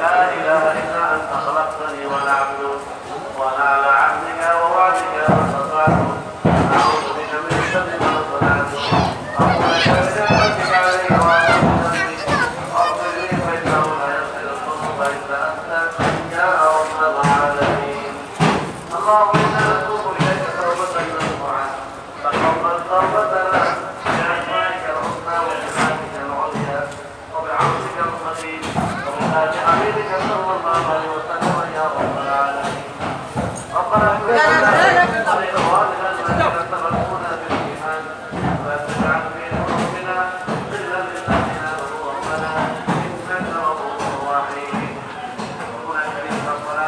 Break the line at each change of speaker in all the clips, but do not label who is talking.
لا إله إلا أنت خلقتني وأنا عبدك وأنا على عهدك ووعدك ما استطعت أعوذ بك من شر ما صنعت أقول لك بنعمتك علي وعلى ذنبي أغفر لي فإنه لا يغفر الذنوب إلا أنت يا رب العالمين. اللهم إنا نتوب إليك توبة نصوحا تقبل توبتنا بأسمائك الحسنى وصفاتك العليا وبعفوك المجيد وبآل حبيبك صلى الله عليه وسلم يا رب العالمين. ربنا اغفر لنا ولإخواننا الذين سبقونا بالإيمان ولا تجعل في قلوبنا غلا للذين آمنوا ربنا إنك رؤوف رحيم. ربنا كريم ربنا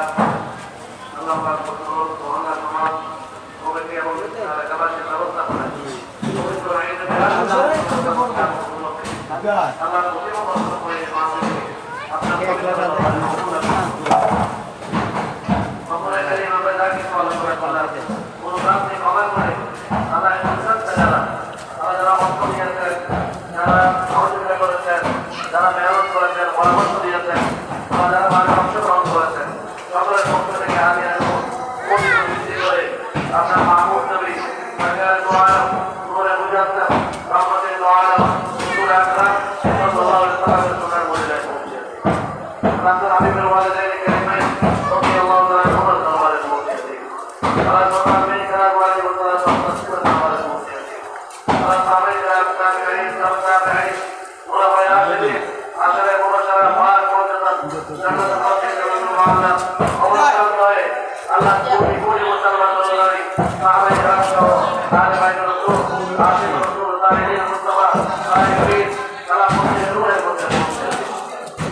اللهم اغفر لنا النار وبكي وبكي على كباش ترزقنا وبكي وعيد بهذا الله تقيم وصفه للمعصيين ربنا كريم بداك صالح وصلاة ونقاطي قمر مريم الله ينزل تجارة الله جرى مصر يسر جرى عوض بكرة جرى مهرون كرة ورمض يسر الله جرى معنا مصر رمض كرة ربنا المصر لك عالي أنه قوتي بسيطة أبنى محمود نبي مجال دعاء نور مجاسة رحمة الدعاء نور أكرام صلى الله عليه وسلم سنة مجلس رحمة حبيب الوالدين الكريمين رضي الله تعالى عنهم وعلى الموسيقين على المقام من كلام والد وصلاة وتصوير على الموسيقين على الصحابين الأبناء الكريم والتابعين ورفعات الدين عشر مباشرة وعلى موجودة جنة الخطيب من المعلم الله كوني كوني مسلمان الله صحابي راشد آل بيت الرسول عاشق الرسول صالحين المصطفى صالحين كلام مسلمون المسلمين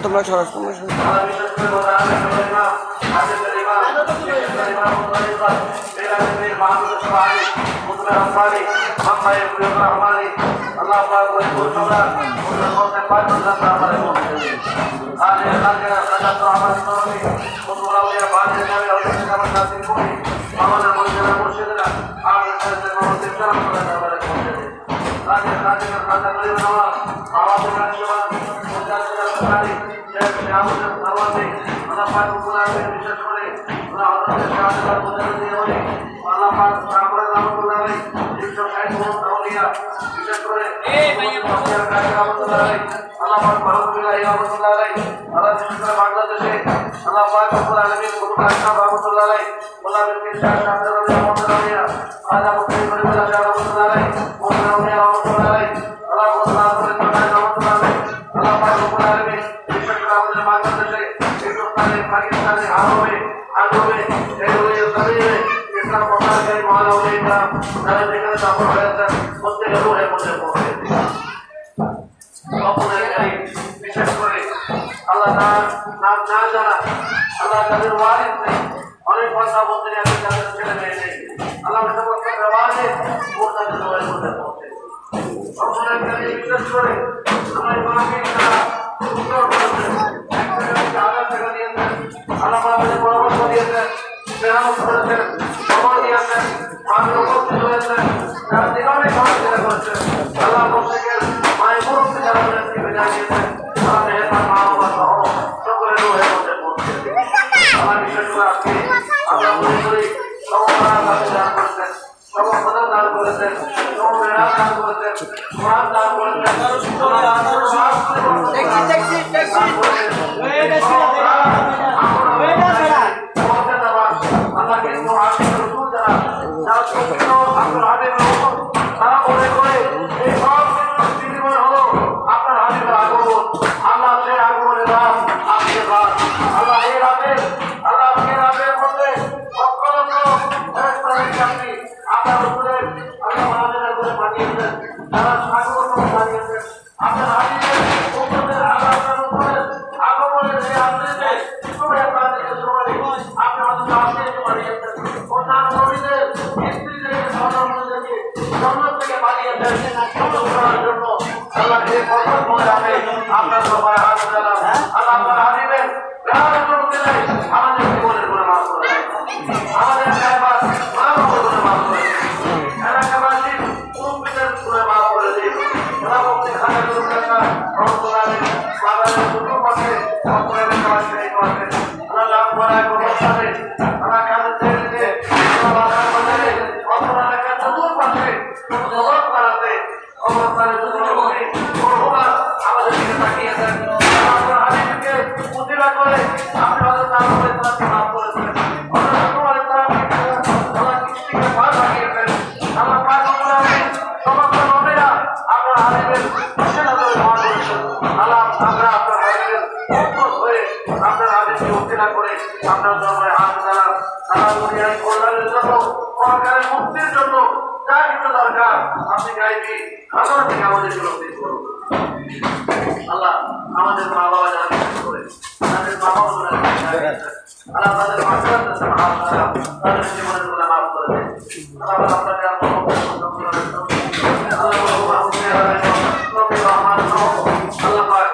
তোমরা সরাসরি
على بشكل وتعالى الإمام حسب الإمام الإمام الطريقة إلى النبي محمد الشرعي مطلع الأنصاري محمد بن الرحماني الله أكبر ويقول شكرا والموت قد نزل على المؤمنين هذه الخلق نزلت رحمة الصرفي خطوة الأولياء بعد النبي أولياء كما الناس الكوني أولا مرشدنا مرشدنا عامل سيدنا مرشد شرف لنا ولك مرشدين هذه الخلق نزلت قريب النواة عواطف الشباب مجالسة الأنصاري شيخ شعبه الأرواطي الله فاتح كلامه بشكره الله عظم الشعب المدرسين ولي الله فاتح شعبه رحمة الله عليه يكشف حيث الأولياء بشكره الله فاتح رحمة الله يا رسول الله عليه الله بشكره بانجلاديشي الله فاتح رب العالمين قطب الأشعاب رحمة الله عليه والله بالكير شاء شعب رضي الله عليه هذا مكتب رحمة الله شعب رحمة الله عليه موسى رضي الله عليه الله فاتح رحمة الله عليه الله فاتح رب العالمين بشكره আমাদের বাংলাদেশে হিন্দুস্তানে পাকিস্তানে আরবে এই জমিনে ইসলাম প্রচারকারী মহানবীরা যারা যেখানে দাফন হয়েছে প্রত্যেকের রূহের মধ্যে পৌঁছে বিশেষ করে আল্লাহ নাম না জানা আল্লাহ তাদের ওয়ারিস নেই অনেক কথা বলতে যাবে তাদের ছেলে মেয়ে নেই আল্লাহ সমস্ত ওয়ারিস তাদের রূহের মধ্যে পৌঁছে বিশেষ করে আমার মাকে উত্তর করেছেন আল্লাহ আমাদের পরামর্শ দিয়েছেন মেহনত করেছেন সময় দিয়েছেন মাকে উপস্থিত হয়েছেন যারা যেভাবে সমাজসেবা করেছেন আল্লাহ প্রত্যেকের মায়ের মুরব্বী যারা বিদায় দিয়েছেন তারা মেহরবান মা বাবা সহ সকলের রূহের মধ্যে পৌঁছে আমার বিশেষ করে আজকে আমরা মনে করি সমস্ত দান করেছেন সমস্ত দান করেছেন সমস্ত দান করেছেন কোরআন দান করেছেন তারা মনে করে এই সব বিনিময় হলো আপনার হাবিবের আগমন আল্লাহ সে আগমনের রাত আজকে রাত আল্লাহ এই রাতের মধ্যে আপনার উপরে আল্লাহ মহাজনের করে পাঠিয়েছেন তারা স্বাগত জানিয়েছেন আপনার হাবিবের উম্মতের আগমনের যে আনন্দিতে আপনি আমাদের আসতে পাঠিয়েছেন অন্যান্য নবীদের স্ত্রী থেকে সহধর্মীদেরকে জন্নত থেকে পাঠিয়েছেন করার জন্য আল্লাহ এই বরকত মনে রাখে আপনার সবাই হাত দিলাম আল্লাহ আপনার হাবিবের গ্রামের জন্য দিলে আমাদের জীবনের করে মাফ করে আমাদের এলাকার মানবতার করে মাফ করে এলাকাবাসীর মুরব্বীদের করে মাফ করে দিন ওরা বলতে খানা করুন না রহমতুল্লাহ বাগানের দুটো পাশে আপনার এলাকাবাসীর করে আপনি হযরত আদম আলাইহিস সালামকে মাফ করেছিলেন। হযরত নূহ আলাইহিস সালামকে আল্লাহ কৃষ্টিকে পার লাগিয়েছেন। আল্লাহ পাক রব্বুল আলামিন সমস্ত নবীরা আপনার হাবিবের উসিলায় দোয়া করেছেন। আল্লাহ আমরা আপনার হাবিবের উম্মত হয়ে আপনার হাবিবকে উসিলা করে আপনার দরবারে হাত জানান। সারা দুনিয়ার কল্যাণের জন্য, পরকালের মুক্তির জন্য যা কিছু দরকার আপনি গাইবি খাজানা থেকে আমাদের জন্য পেশ করুন। আল্লাহ আমাদের মা বাবা যারা বিশেষ করে তাদের মা বাবা আল্লাহ তাদের মাফিরাত মাফ করা, তাদের জীবনের গুনাহ মাফ করে দেন। আল্লাহ আপনাকে আল্লাহ পাক